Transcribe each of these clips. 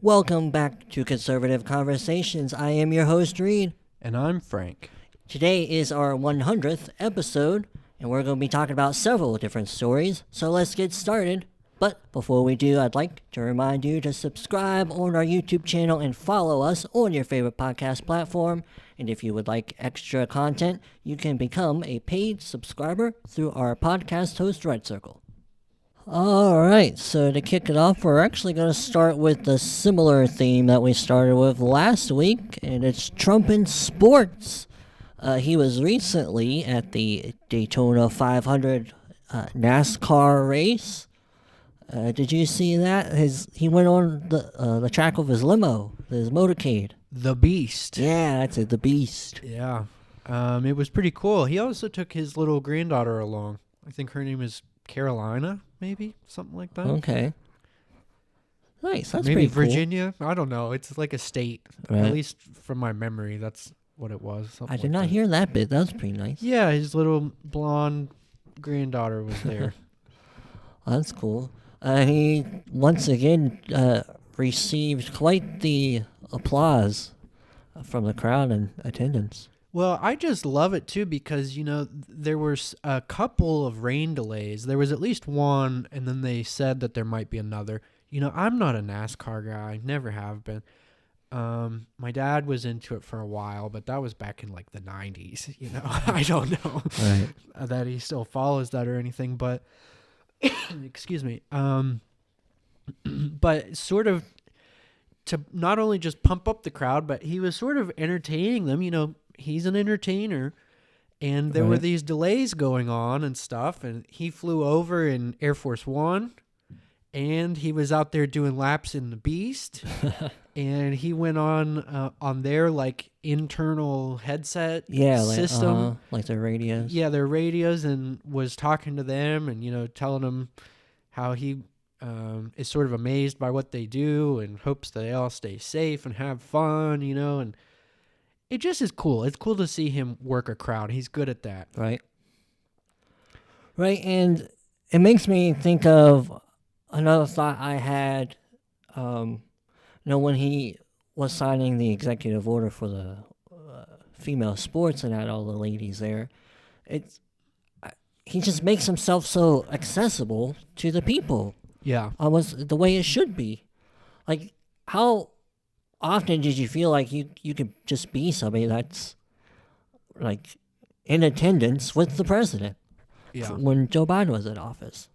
Welcome back to Conservative Conversations. I am your host, Reed. And I'm Frank. Today is our 100th episode, and we're going to be talking about several different stories, so let's get started. But before we do, I'd like to remind you to subscribe on our YouTube channel and follow us on your favorite podcast platform. And if you would like extra content, you can become a paid subscriber through our podcast host Red Circle. Alright, so to kick it off, we're actually going to start with the similar theme that we started with last week, and it's Trump in sports. He was recently at the Daytona 500 NASCAR race. Did you see that? He went on the track with his limo, his motorcade. The Beast. Yeah, that's it, the Beast. Yeah. It was pretty cool. He also took his little granddaughter along. I think her name is Carolina, maybe? Something like that. Okay. Nice, that's maybe pretty cool. Virginia? I don't know. It's like a state. Right. At least from my memory, that's what it was. I did not hear that bit. That was pretty nice. Yeah, his little blonde granddaughter was there. That's cool. He once again received quite the applause from the crowd in attendance. Well, I just love it too because, there were a couple of rain delays. There was at least one, and then they said that there might be another. I'm not a NASCAR guy. Never have been. My dad was into it for a while, but that was back in like the 90s. I don't know that he still follows that or anything, but excuse me. But sort of to not only just pump up the crowd, but he was sort of entertaining them. He's an entertainer, and there were these delays going on and stuff, and he flew over in Air Force One, and he was out there doing laps in the Beast, and he went on their like internal headset system, like their radios. Yeah, their radios, and was talking to them, and telling them how he is sort of amazed by what they do and hopes that they all stay safe and have fun, and it just is cool. It's cool to see him work a crowd. He's good at that. Right, and it makes me think of another thought I had, when he was signing the executive order for the female sports and had all the ladies there. He just makes himself so accessible to the people. Yeah. Almost the way it should be. Like, how often did you feel like you could just be somebody that's, like, in attendance with the president? Yeah. When Joe Biden was in office.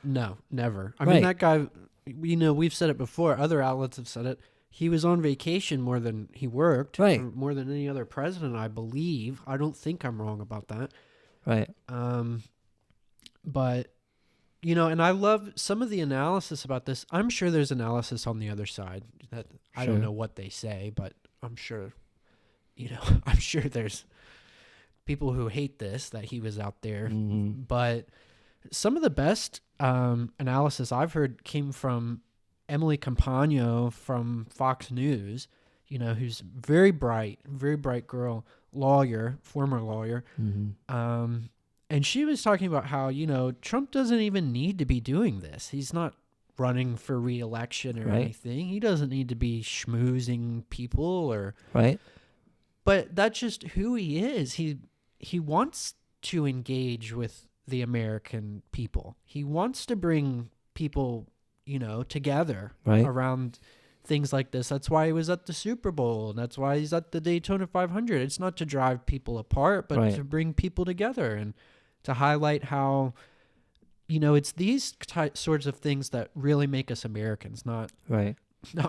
No, never. I mean, that guy, we've said it before. Other outlets have said it. He was on vacation more than he worked. Right. More than any other president, I believe. I don't think I'm wrong about that. Right. But, and I love some of the analysis about this. I'm sure there's analysis on the other side. That I don't know what they say, but I'm sure, I'm sure there's people who hate this, that he was out there. Mm-hmm. But some of the best analysis I've heard came from Emily Campagno from Fox News, who's very bright girl, former lawyer. Mm-hmm. And she was talking about how, Trump doesn't even need to be doing this. He's not running for re-election or anything. He doesn't need to be schmoozing people or... Right. But that's just who he is. He wants to engage with the American people. He wants to bring people, together around things like this. That's why he was at the Super Bowl, and that's why he's at the Daytona 500. It's not to drive people apart, but to bring people together and to highlight how, it's these sorts of things that really make us Americans, not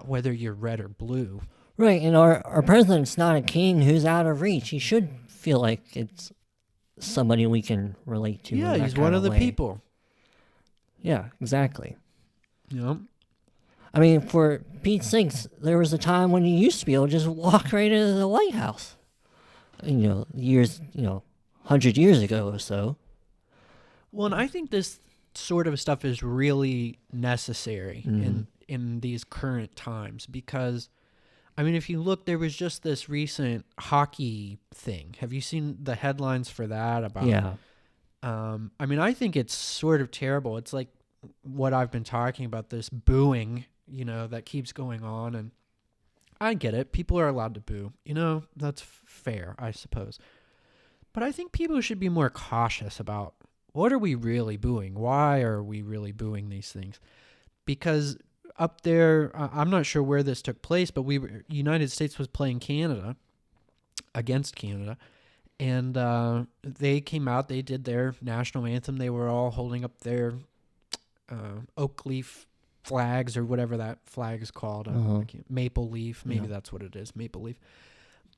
whether you're red or blue. Right, and our president's not a king who's out of reach. He should feel like it's somebody we can relate to. Yeah, he's one of the people. Yeah, exactly. Yep. I mean, for Pete's sakes, there was a time when you used to be able to just walk right into the White House. 100 years ago or so. Well, and I think this sort of stuff is really necessary in these current times because I mean, if you look, there was just this recent hockey thing. Have you seen the headlines for that? About Yeah. I mean, I think it's sort of terrible. It's like what I've been talking about, this booing, that keeps going on. And I get it. People are allowed to boo. That's fair, I suppose. But I think people should be more cautious about what are we really booing? Why are we really booing these things? Because up there, I'm not sure where this took place, but United States was playing Canada, against Canada. And they came out, they did their national anthem. They were all holding up their oak leaf flags, or whatever that flag is called. Maple leaf, maybe that's what it is, maple leaf.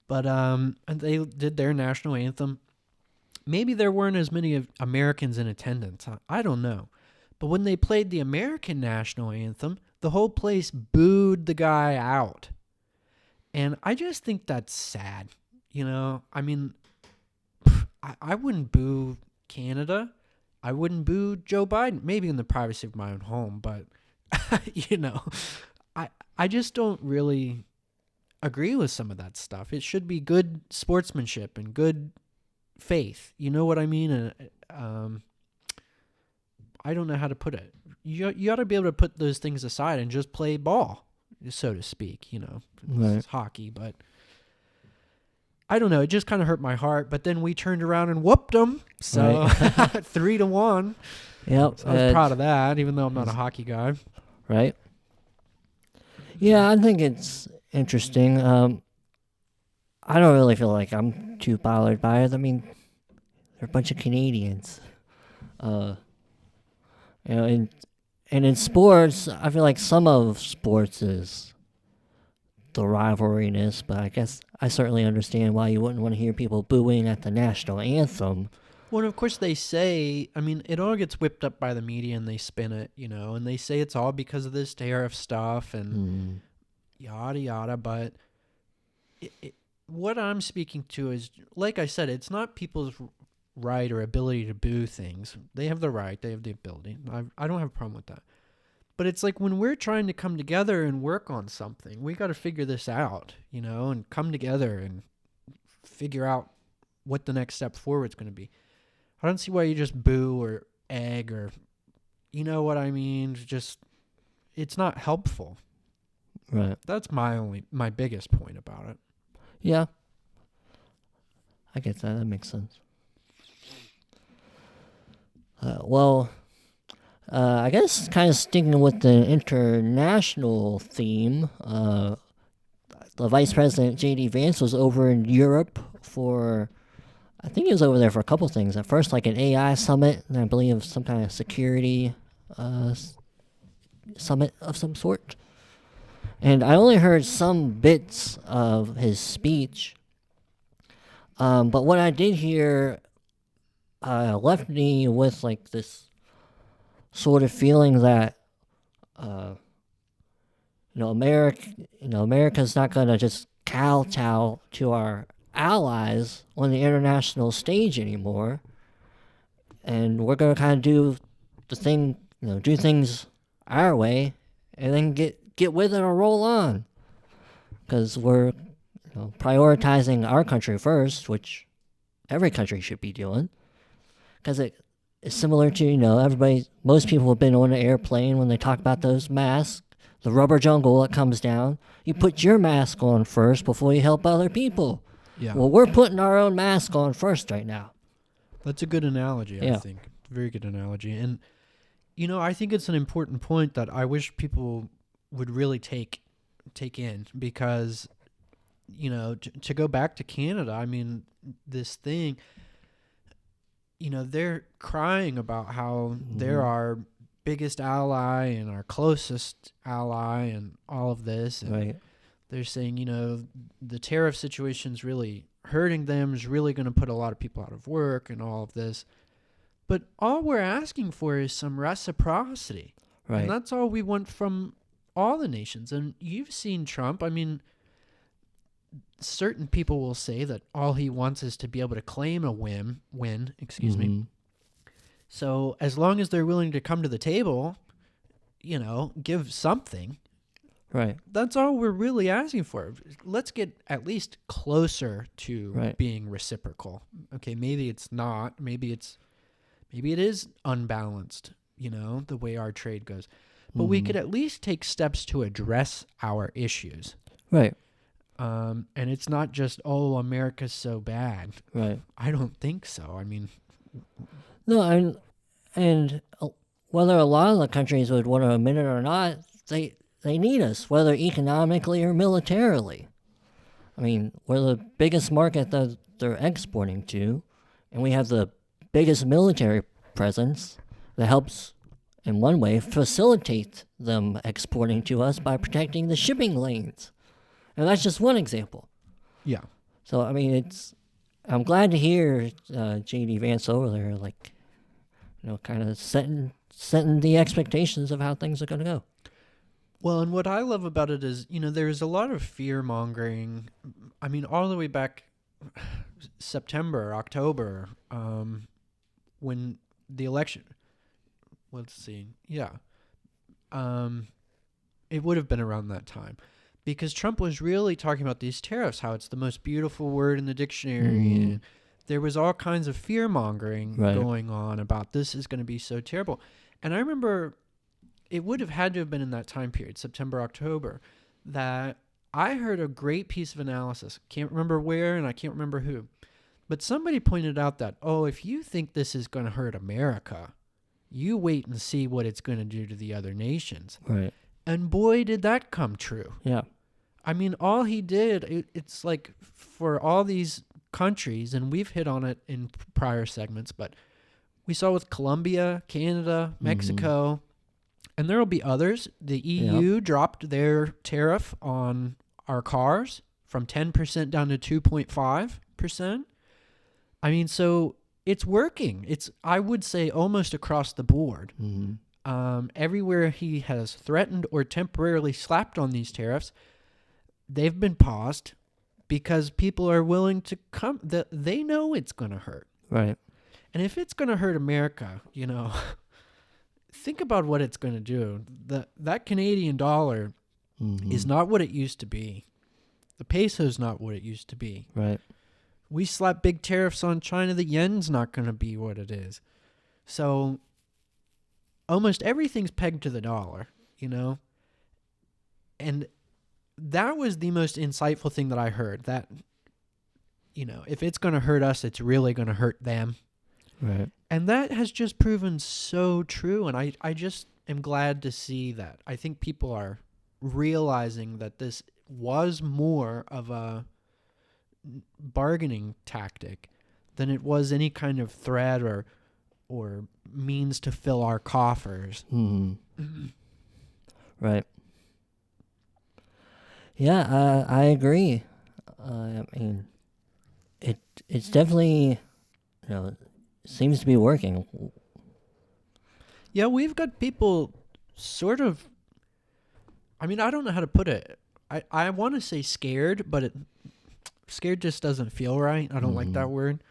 But and they did their national anthem. Maybe there weren't as many Americans in attendance. I don't know. But when they played the American national anthem, the whole place booed the guy out. And I just think that's sad. I mean, I wouldn't boo Canada. I wouldn't boo Joe Biden, maybe in the privacy of my own home, but I just don't really agree with some of that stuff. It should be good sportsmanship and good faith. You know what I mean? And I don't know how to put it. You ought to be able to put those things aside and just play ball, so to speak. Right. It's hockey, but I don't know. It just kind of hurt my heart. But then we turned around and whooped them. So right. 3-1. Yep. So I was proud of that, even though I'm not a hockey guy. Right. Yeah, I think it's interesting. I don't really feel like I'm too bothered by it. I mean, they're a bunch of Canadians. And in sports, I feel like some of sports is the rivalryness, but I guess I certainly understand why you wouldn't want to hear people booing at the national anthem. Well, of course they say, I mean, it all gets whipped up by the media and they spin it, and they say it's all because of this tariff stuff and yada, yada. But what I'm speaking to is, like I said, it's not people's right or ability to boo things. They have the right, they have the ability. I don't have a problem with that. But it's like when we're trying to come together and work on something, we got to figure this out, and come together and figure out what the next step forward is going to be. I don't see why you just boo or egg or, you know what I mean? Just, it's not helpful. Right. That's my biggest point about it. Yeah. I get that. That makes sense. I guess kind of sticking with the international theme, the Vice President JD Vance was over in Europe for, I think he was over there for a couple things. At first, like an AI summit, and I believe some kind of security summit of some sort. And I only heard some bits of his speech, but what I did hear left me with like this sort of feeling that America's not gonna just kowtow to our allies on the international stage anymore, and we're gonna kind of do the thing, do things our way, and then get with it or roll on, because we're prioritizing our country first, which every country should be doing, because it's similar to, most people have been on an airplane when they talk about those masks, the rubber jungle that comes down. You put your mask on first before you help other people. Yeah. Well, we're putting our own mask on first right now. That's a good analogy, I think. Very good analogy. And, I think it's an important point that I wish people would really take in, because, to go back to Canada, I mean, this thing, they're crying about how they're our biggest ally and our closest ally and all of this. And right. They're saying, the tariff situation's really hurting them, is really going to put a lot of people out of work and all of this. But all we're asking for is some reciprocity. Right. And that's all we want from all the nations. And you've seen Trump. I mean, certain people will say that all he wants is to be able to claim a win, me. So as long as they're willing to come to the table, give something, Right. That's all we're really asking for. Let's get at least closer to being reciprocal. Okay, maybe it's not. Maybe it is unbalanced, the way our trade goes. But we could at least take steps to address our issues. Right. And it's not just, oh, America's so bad. Right. I don't think so. I mean, no, and whether a lot of the countries would want to admit it or not, they need us, whether economically or militarily. I mean, we're the biggest market that they're exporting to, and we have the biggest military presence that helps, in one way, facilitate them exporting to us by protecting the shipping lanes. And that's just one example. Yeah. So, I mean, I'm glad to hear JD Vance over there, like, kind of setting the expectations of how things are going to go. Well, and what I love about it is, there's a lot of fear-mongering. I mean, all the way back September, October, when the election, let's see, yeah. It would have been around that time. Because Trump was really talking about these tariffs, how it's the most beautiful word in the dictionary. And there was all kinds of fear-mongering going on about this is going to be so terrible. And I remember it would have had to have been in that time period, September, October, that I heard a great piece of analysis. Can't remember where and I can't remember who. But somebody pointed out that, if you think this is going to hurt America, you wait and see what it's going to do to the other nations. Right. And boy, did that come true. Yeah. I mean, all he did, it's like for all these countries, and we've hit on it in prior segments, but we saw with Colombia, Canada, Mexico, and there will be others. The EU dropped their tariff on our cars from 10% down to 2.5%. I mean, so it's working. It's, I would say, almost across the board. Everywhere he has threatened or temporarily slapped on these tariffs, they've been paused because people are willing to come. They know it's going to hurt. Right. And if it's going to hurt America, think about what it's going to do. That Canadian dollar is not what it used to be. The peso's not what it used to be. Right. We slap big tariffs on China, the yen's not going to be what it is. So almost everything's pegged to the dollar, And that was the most insightful thing that I heard, that, if it's going to hurt us, it's really going to hurt them. Right. And that has just proven so true. And I just am glad to see that. I think people are realizing that this was more of a bargaining tactic than it was any kind of threat or means to fill our coffers. Right. Yeah, I agree. I mean, it's definitely, seems to be working. Yeah, we've got people sort of, I mean, I don't know how to put it. I want to say scared, but scared just doesn't feel right. I don't like that word.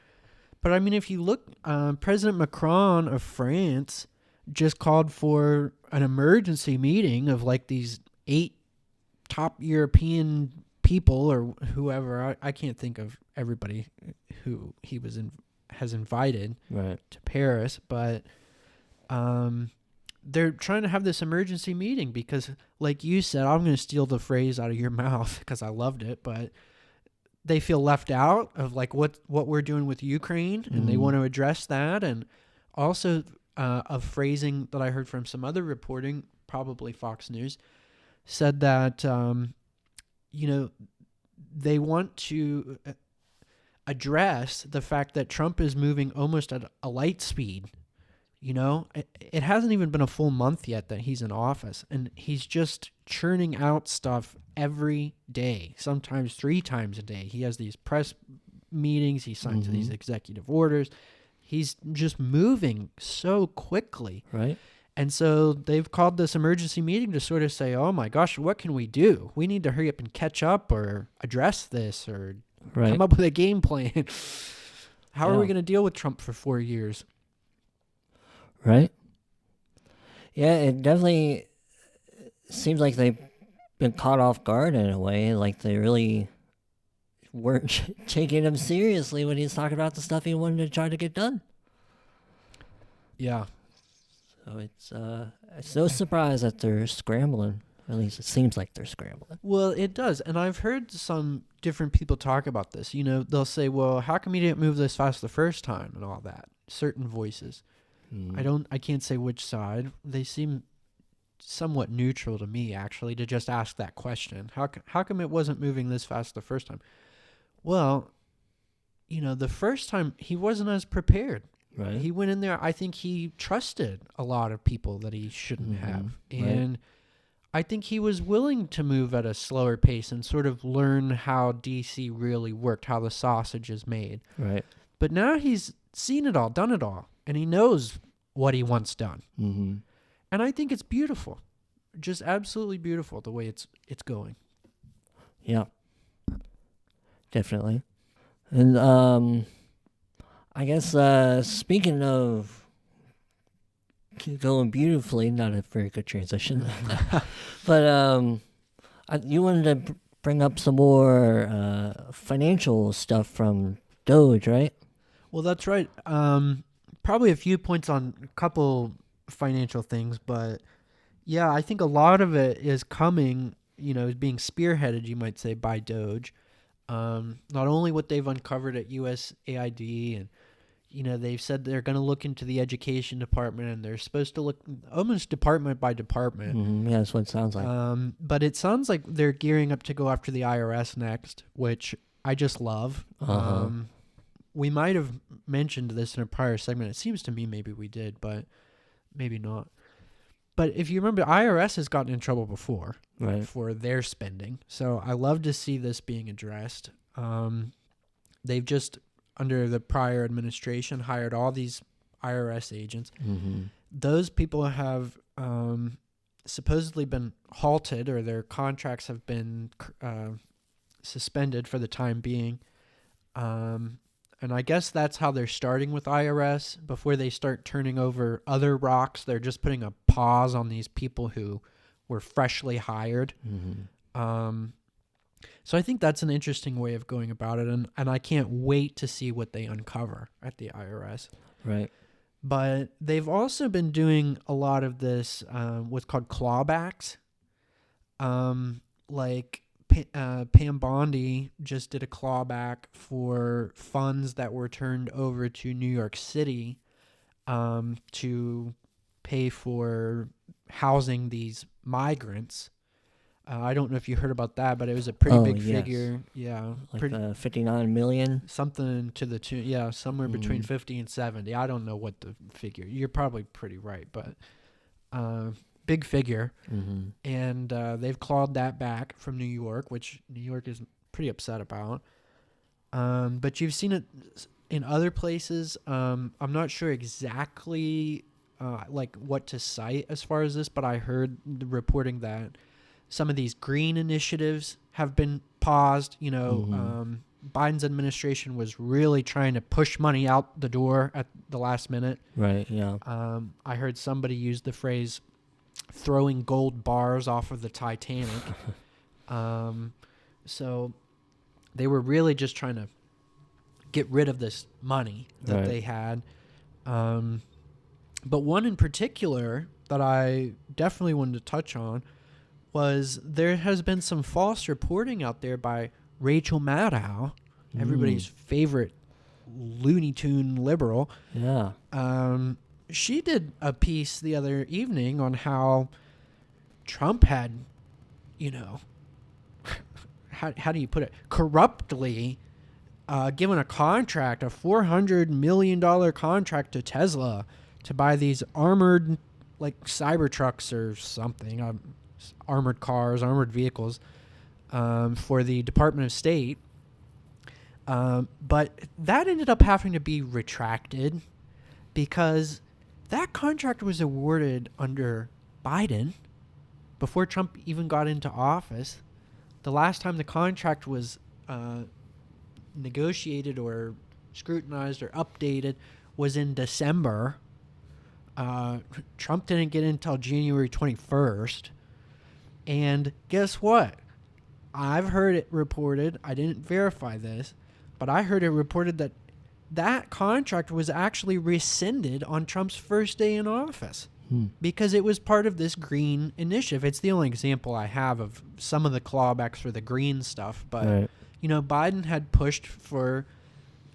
But I mean, if you look, President Macron of France just called for an emergency meeting of like these 8 top European people or whoever. I can't think of everybody who he has invited to Paris, but they're trying to have this emergency meeting because, like you said, I'm going to steal the phrase out of your mouth because I loved it, but they feel left out of like what we're doing with Ukraine, and they want to address that. And also a phrasing that I heard from some other reporting, probably Fox News, said that, they want to address the fact that Trump is moving almost at a light speed. It hasn't even been a full month yet that he's in office, and he's just churning out stuff every day, sometimes 3 times a day. He has these press meetings, he signs these executive orders. He's just moving so quickly. Right. And so they've called this emergency meeting to sort of say, oh my gosh, what can we do? We need to hurry up and catch up or address this or come up with a game plan. How are we going to deal with Trump for 4 years? Right. Yeah, it definitely seems like they been caught off guard in a way. Like they really weren't taking him seriously when he's talking about the stuff he wanted to try to get done. Yeah. So it's no surprise that they're scrambling. At least it seems like they're scrambling. Well, it does. And I've heard some different people talk about this. You know, they'll say, well, how come you didn't move this fast the first time and all that? Certain voices. I can't say which side. They seem somewhat neutral to me, actually, to just ask that question. How come it wasn't moving this fast the first time? Well, you know, the first time he wasn't as prepared. Right. He went in there. I think he trusted a lot of people that he shouldn't have. And I think he was willing to move at a slower pace and sort of learn how DC really worked, how the sausage is made. Right. But now he's seen it all, done it all, and he knows what he wants done. Mm-hmm. And I think it's beautiful. Just absolutely beautiful the way it's going. Yeah. Definitely. And I guess speaking of going beautifully, not a very good transition. But you wanted to bring up some more financial stuff from Doge, right? Well, that's right. Probably a few points on a couple financial things, but yeah, I think a lot of it is coming, you know, is being spearheaded, you might say, by Doge. Not only what they've uncovered at USAID, and you know, they've said they're going to look into the education department, and they're supposed to look almost department by department. Yeah, that's what it sounds like. But it sounds like they're gearing up to go after the IRS next, which I just love. We might have mentioned this in a prior segment. It seems to me maybe we did, but maybe not. But if you remember, IRS has gotten in trouble before for their spending. So I love to see this being addressed. They've just, under the prior administration, hired all these IRS agents. Those people have supposedly been halted, or their contracts have been suspended for the time being. And I guess that's how they're starting with IRS. Before they start turning over other rocks, they're just putting a pause on these people who were freshly hired. So I think that's an interesting way of going about it, and I can't wait to see what they uncover at the IRS. Right. But they've also been doing a lot of this, what's called clawbacks. Like Pam Bondi just did a clawback for funds that were turned over to New York City to pay for housing these migrants. I don't know if you heard about that, but it was a pretty big figure. Yeah. Like 59 million? Something to the tune, somewhere between 50 and 70. I don't know what the figure. You're probably pretty right, but big figure. And they've clawed that back from New York, which New York is pretty upset about. But you've seen it in other places. I'm not sure exactly like what to cite as far as this, but I heard the reporting that some of these green initiatives have been paused. You know, Biden's administration was really trying to push money out the door at the last minute. Right, yeah. I heard somebody use the phrase throwing gold bars off of the Titanic. So they were really just trying to get rid of this money that they had. But one in particular that I definitely wanted to touch on was there has been some false reporting out there by Rachel Maddow, everybody's favorite Looney Tune liberal. Yeah. She did a piece the other evening on how Trump had, you know, how do you put it, corruptly given a contract, a $400 million contract to Tesla to buy these armored, like, Cybertrucks or something, armored cars, armored vehicles, for the Department of State. But that ended up having to be retracted because that contract was awarded under Biden before Trump even got into office. The last time the contract was negotiated or scrutinized or updated was in December. Trump didn't get in until January 21st. And guess what? I've heard it reported, I didn't verify this, but I heard it reported that that contract was actually rescinded on Trump's first day in office because it was part of this green initiative. It's the only example I have of some of the clawbacks for the green stuff. But, Biden had pushed for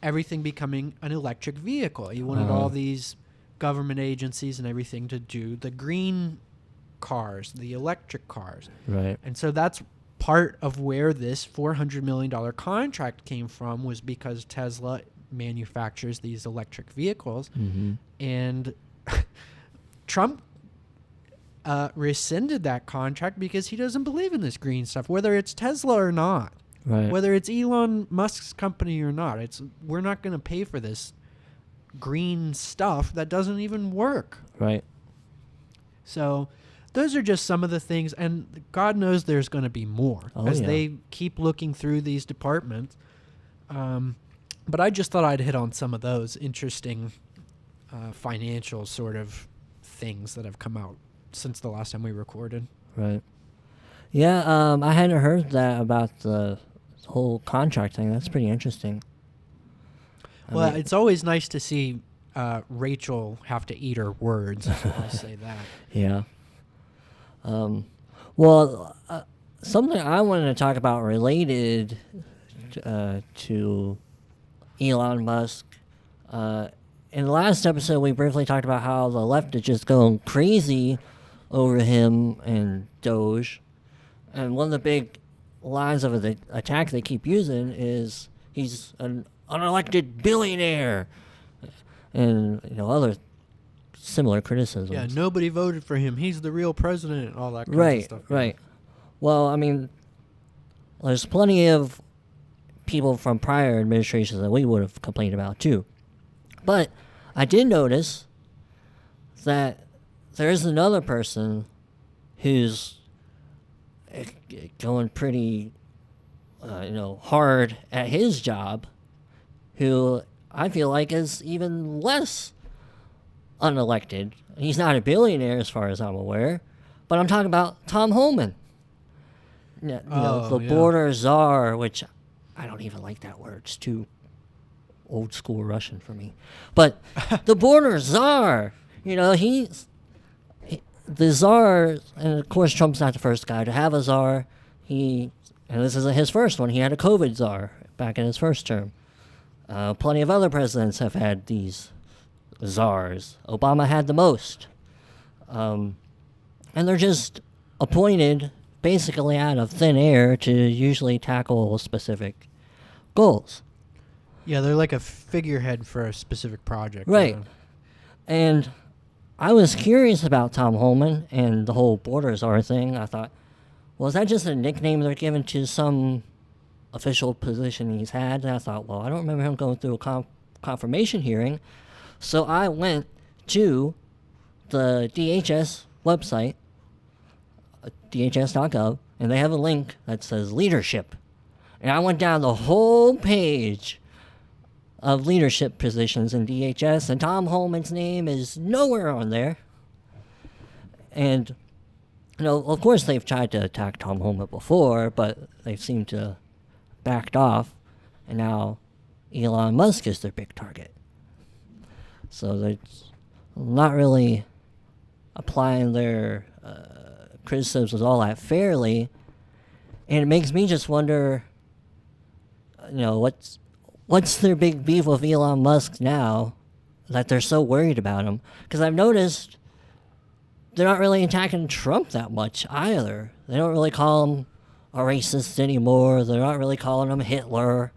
everything becoming an electric vehicle. He wanted all these government agencies and everything to do the green cars, the electric cars. Right. And so that's part of where this $400 million contract came from, was because Tesla manufactures these electric vehicles. And Trump rescinded that contract because he doesn't believe in this green stuff, whether it's Tesla or not. Right. Whether it's Elon Musk's company or not. We're not going to pay for this green stuff that doesn't even work. Right. So those are just some of the things, and God knows there's going to be more as they keep looking through these departments. But I just thought I'd hit on some of those interesting financial sort of things that have come out since the last time we recorded. Right. Yeah, I hadn't heard that about the whole contract thing. That's pretty interesting. I mean, it's always nice to see Rachel have to eat her words. I'll say that. Yeah. Something I wanted to talk about related to Elon Musk. In the last episode, we briefly talked about how the left is just going crazy over him and Doge. And one of the big lines of the attack they keep using is he's an unelected billionaire, and other similar criticisms. Yeah, nobody voted for him. He's the real president and all that kind of stuff. Right. Well, I mean, there's plenty of people from prior administrations that we would have complained about too. But I did notice that there's another person who's going pretty, hard at his job, who I feel like is even less unelected. He's not a billionaire as far as I'm aware, but I'm talking about Tom Homan. The border czar, which I don't even like that word. It's too old school Russian for me. But the border czar, he's the czar, and of course Trump's not the first guy to have a czar. And this isn't his first one. He had a COVID czar back in his first term. Plenty of other presidents have had these czars. Obama had the most. And they're just appointed basically out of thin air to usually tackle specific goals. Yeah, they're like a figurehead for a specific project. Right. And I was curious about Tom Homan and the whole border czar thing. I thought, well, is that just a nickname they're giving to some official position he's had? And I thought, well, I don't remember him going through a confirmation hearing. So I went to the DHS website, dhs.gov, and they have a link that says leadership. And I went down the whole page of leadership positions in DHS, and Tom Homan's name is nowhere on there. And, of course they've tried to attack Tom Homan before, but they seem to backed off, and now Elon Musk is their big target. So they're not really applying their criticisms all that fairly, and it makes me just wonder, what's their big beef with Elon Musk now that they're so worried about him? Because I've noticed they're not really attacking Trump that much either. They don't really call him a racist anymore. They're not really calling him Hitler.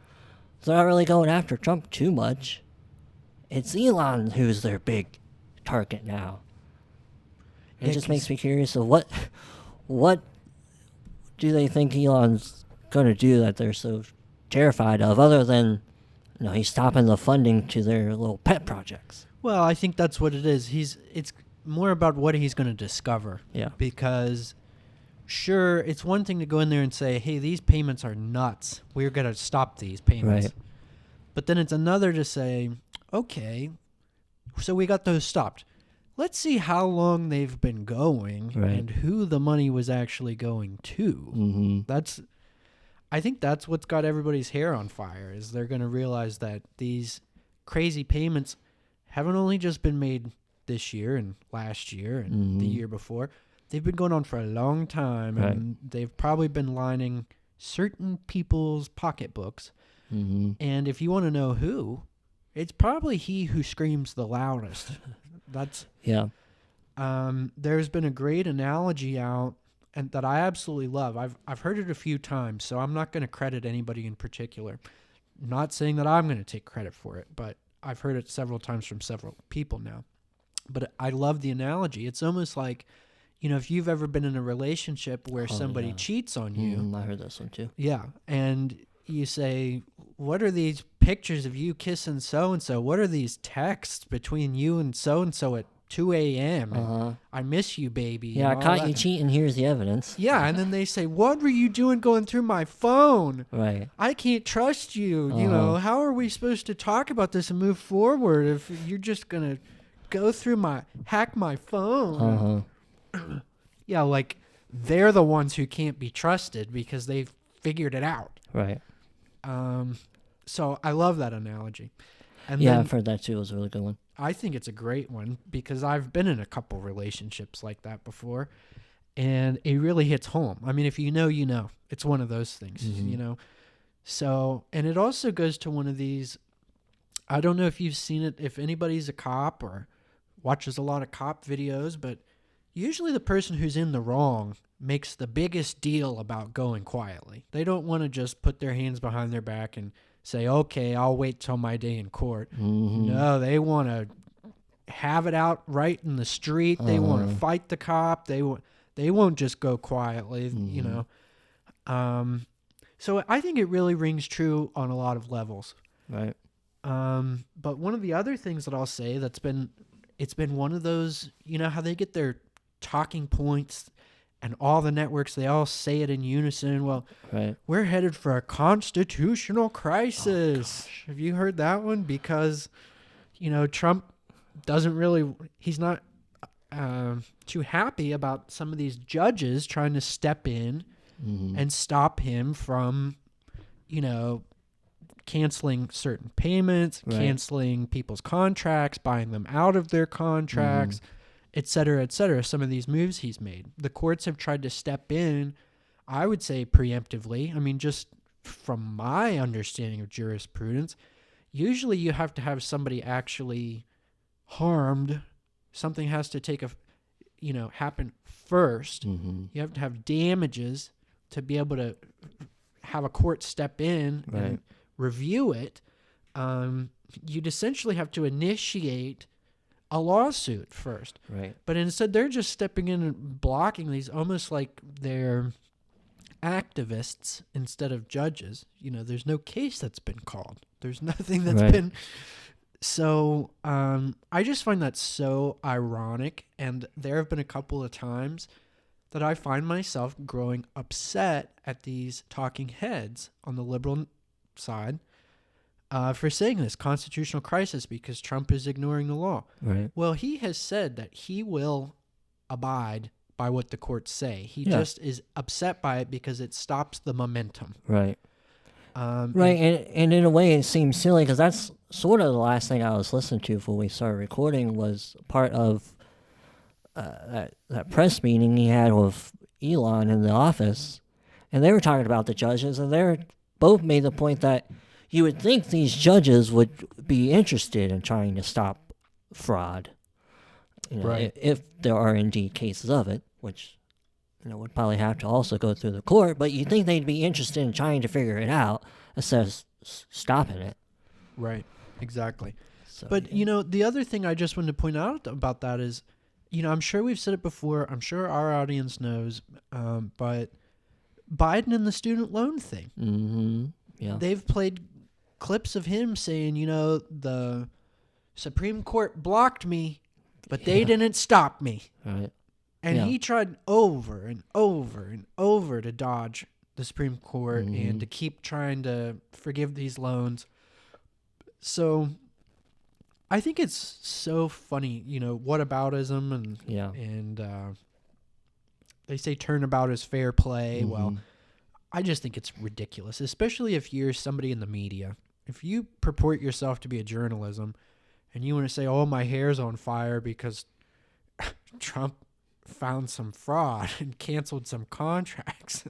They're not really going after Trump too much. It's Elon who's their big target now. It just makes me curious of what do they think Elon's going to do that they're so terrified of, other than he's stopping the funding to their little pet projects. Well, I think that's what it is. It's more about what he's going to discover. Yeah. Because sure, it's one thing to go in there and say, hey, these payments are nuts. We're going to stop these payments. Right. But then it's another to say, okay, so we got those stopped. let's see how long they've been going and who the money was actually going to. Mm-hmm. I think that's what's got everybody's hair on fire, is they're going to realize that these crazy payments haven't only just been made this year and last year and the year before. They've been going on for a long time, and they've probably been lining certain people's pocketbooks. Mm-hmm. And if you want to know who, it's probably he who screams the loudest. There's been a great analogy out, and that I absolutely love. I've heard it a few times, so I'm not going to credit anybody in particular. Not saying that I'm going to take credit for it, but I've heard it several times from several people now. But I love the analogy. It's almost like, if you've ever been in a relationship where somebody cheats on you. I heard this one too. Yeah. And you say, what are these pictures of you kissing so-and-so? What are these texts between you and so-and-so at 2 a.m.? I miss you, baby. Yeah, I caught you cheating. Here's the evidence. Yeah, and then they say, what were you doing going through my phone? Right. I can't trust you. How are we supposed to talk about this and move forward if you're just going to go through hack my phone? Yeah, like they're the ones who can't be trusted because they've figured it out. Right. So I love that analogy. And yeah, I've heard that too. It was a really good one. I think it's a great one because I've been in a couple relationships like that before, and it really hits home. I mean, if you know, you know. It's one of those things, So, and it also goes to one of these, I don't know if you've seen it, if anybody's a cop or watches a lot of cop videos, but usually the person who's in the wrong makes the biggest deal about going quietly. They don't want to just put their hands behind their back and say, okay, I'll wait till my day in court. No, they want to have it out right in the street. They want to fight the cop. They won't just go quietly, So I think it really rings true on a lot of levels. Right. But one of the other things that I'll say it's been one of those, how they get their talking points and all the networks, they all say it in unison. Well, we're headed for a constitutional crisis. Oh, have you heard that one? Because, Trump he's not too happy about some of these judges trying to step in and stop him from, canceling certain payments, canceling people's contracts, buying them out of their contracts, et cetera, some of these moves he's made. The courts have tried to step in, I would say preemptively. I mean, just from my understanding of jurisprudence, usually you have to have somebody actually harmed. Something has to happen first. You have to have damages to be able to have a court step in and review it. You'd essentially have to initiate a lawsuit first. Right. But instead, they're just stepping in and blocking these, almost like they're activists instead of judges. There's no case that's been called. There's nothing that's been. So I just find that so ironic. And there have been a couple of times that I find myself growing upset at these talking heads on the liberal side for saying this constitutional crisis because Trump is ignoring the law. Right. Well, he has said that he will abide by what the courts say. He just is upset by it because it stops the momentum. Right. And in a way it seems silly because that's sort of the last thing I was listening to before we started recording was part of that press meeting he had with Elon in the office. And they were talking about the judges, and they both made the point that you would think these judges would be interested in trying to stop fraud, if there are indeed cases of it, which would probably have to also go through the court. But you'd think they'd be interested in trying to figure it out instead of stopping it. Right, exactly. So, but the other thing I just wanted to point out about that is, I'm sure we've said it before. I'm sure our audience knows, but Biden and the student loan thing. They've played clips of him saying, the Supreme Court blocked me, but they didn't stop me. Right. And he tried over and over and over to dodge the Supreme Court and to keep trying to forgive these loans. So I think it's so funny, whataboutism and they say turnabout is fair play. Mm-hmm. Well, I just think it's ridiculous, especially if you're somebody in the media. If you purport yourself to be a journalism and you want to say, oh, my hair's on fire because Trump found some fraud and canceled some contracts.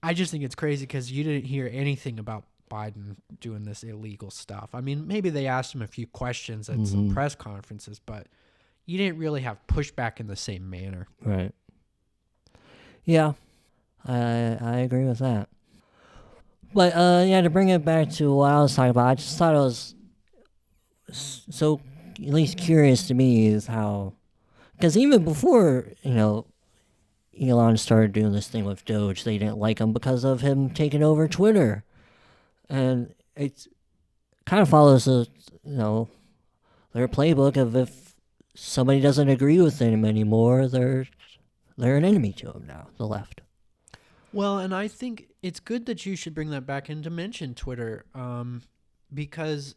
I just think it's crazy because you didn't hear anything about Biden doing this illegal stuff. I mean, maybe they asked him a few questions at some press conferences, but you didn't really have pushback in the same manner. Right. Yeah, I agree with that. But, to bring it back to what I was talking about, I just thought it was so at least curious to me is how, because even before, Elon started doing this thing with Doge, they didn't like him because of him taking over Twitter. And it kind of follows their playbook of if somebody doesn't agree with him anymore, they're an enemy to him now, the left. Well, and I think it's good that you should bring that back in to mention Twitter, because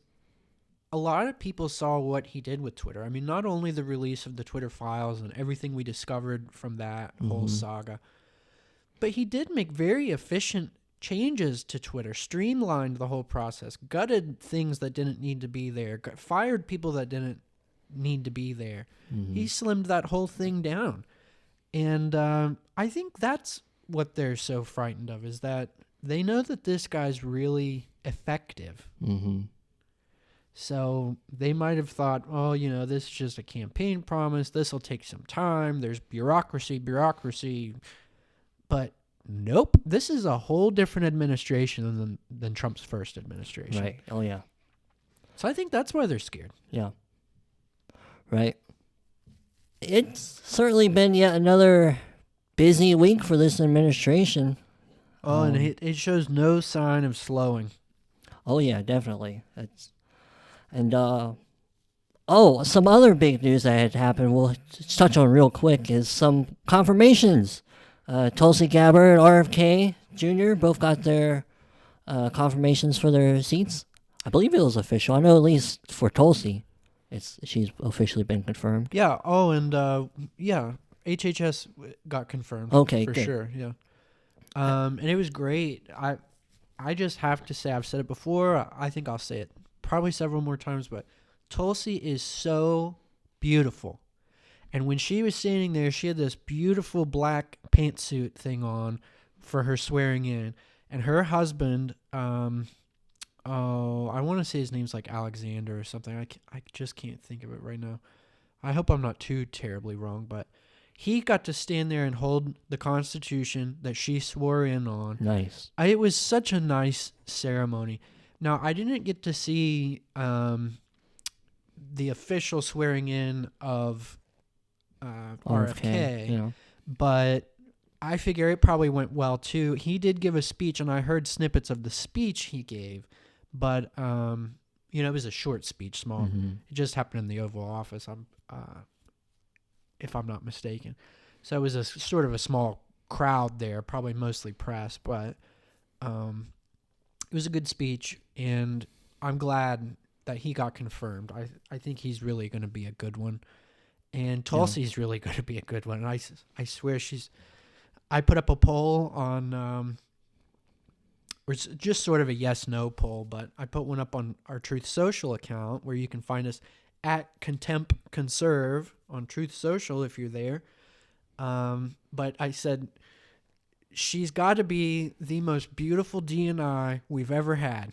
a lot of people saw what he did with Twitter. I mean, not only the release of the Twitter files and everything we discovered from that whole saga, but he did make very efficient changes to Twitter, streamlined the whole process, gutted things that didn't need to be there, fired people that didn't need to be there. He slimmed that whole thing down. And I think that's what they're so frightened of, is that they know that this guy's really effective. So they might have thought, oh, this is just a campaign promise. This will take some time. There's bureaucracy. But nope, this is a whole different administration than Trump's first administration. Right. Oh, yeah. So I think that's why they're scared. Yeah. Right. It's certainly been yet another busy week for this administration. Oh, and it shows no sign of slowing. Oh, yeah, definitely. Some other big news that had happened we'll touch on real quick is some confirmations. Tulsi Gabbard and RFK Jr. both got their confirmations for their seats. I believe it was official. I know at least for Tulsi, she's officially been confirmed. Yeah. Oh, and HHS got confirmed. Okay, for good. Sure. Yeah. And it was great. I just have to say, I've said it before. I think I'll say it probably several more times, but Tulsi is so beautiful. And when she was standing there, she had this beautiful black pantsuit thing on for her swearing in. And her husband, I want to say his name's like Alexander or something. I just can't think of it right now. I hope I'm not too terribly wrong, but he got to stand there and hold the Constitution that she swore in on. Nice. It was such a nice ceremony. Now, I didn't get to see the official swearing in of RFK, but I figure it probably went well too. He did give a speech, and I heard snippets of the speech he gave, but it was a short speech, small. It just happened in the Oval Office, if I'm not mistaken. So it was a sort of a small crowd there, probably mostly press, but it was a good speech, and I'm glad that he got confirmed. I think he's really going to be a good one. And Tulsi's really going to be a good one. And I swear I put up a poll on, it's just sort of a yes-no poll, but I put one up on our Truth Social account where you can find us at Contempt Conserve on Truth Social if you're there. But I said, she's got to be the most beautiful DNI we've ever had.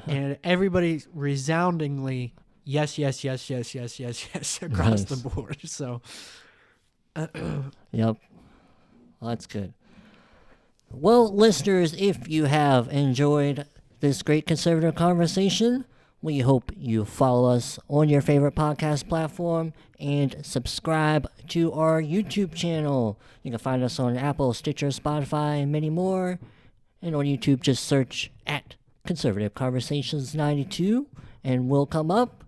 And everybody resoundingly yes across the board. So, yep. Well, that's good. Well, listeners, if you have enjoyed this great conservative conversation, we hope you follow us on your favorite podcast platform and subscribe to our YouTube channel. You can find us on Apple, Stitcher, Spotify, and many more. And on YouTube, just search at Conservative Conversations 92 and we'll come up.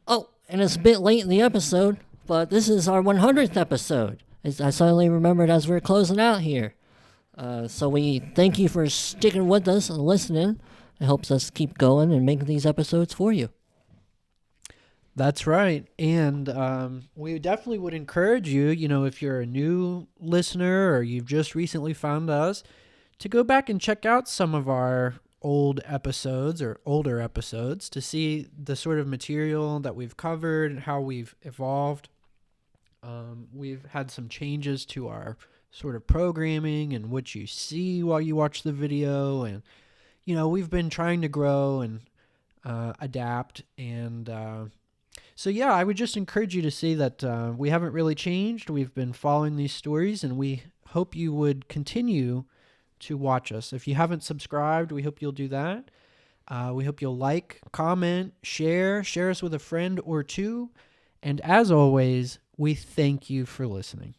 Oh, and it's a bit late in the episode, but this is our 100th episode. I suddenly remembered as we're closing out here. So we thank you for sticking with us and listening. It helps us keep going and making these episodes for you. That's right. And we definitely would encourage you, if you're a new listener or you've just recently found us, to go back and check out some of our old episodes or older episodes to see the sort of material that we've covered and how we've evolved. We've had some changes to our sort of programming and what you see while you watch the video. And, we've been trying to grow and adapt. And so, yeah, I would just encourage you to see that we haven't really changed. We've been following these stories, and we hope you would continue to watch us. If you haven't subscribed, we hope you'll do that. We hope you'll like, comment, share us with a friend or two. And as always, we thank you for listening.